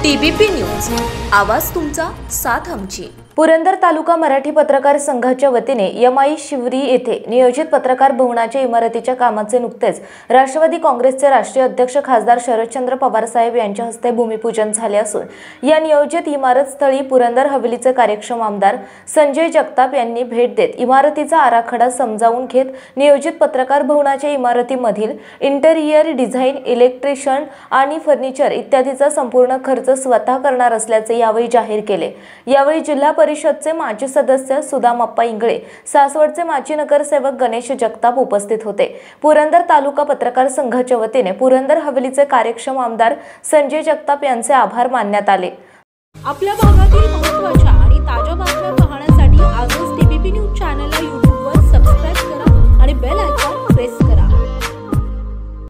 TBP news, आवाज तुमचा, साथ आमची। पुरंदर तालुका मराठी पत्रकार संघाच्या वतीने MI शिवरी येथे नियोजित पत्रकार भवनाच्या इमारतीच्या कामाचे नुकतेच राष्ट्रवादी काँग्रेसचे राष्ट्रीय अध्यक्ष खासदार शरदचंद्र पवार साहेब यांच्या हस्ते भूमिपूजन झाले असून या नियोजित इमारत स्थळी पुरंदर हवेलीचे कार्यक्षम आमदार संजय जगताप यांनी भेट देत इमारतीचा आराखडा समजावून घेत नियोजित पत्रकार भवनाच्या इमारतीमधील इंटेरियर डिझाइन, इलेक्ट्रिशियन आणि फर्निचर इत्यादीचा संपूर्ण खर्च स्वतः करणार असल्याचे यावेळी जाहीर केले। यावेळी जिल्हा परिषदचे माजी सदस्य सुदामप्पा इंगळे, सासवडचे माजी नगरसेवक गणेश जगताप उपस्थित होते। पुरंदर तालुका पत्रकार संघाच्या वतीने पुरंदर हवेलीचे कार्यक्षम आमदार संजय जगताप यांचे आभार मानण्यात आले। आपल्या भागातील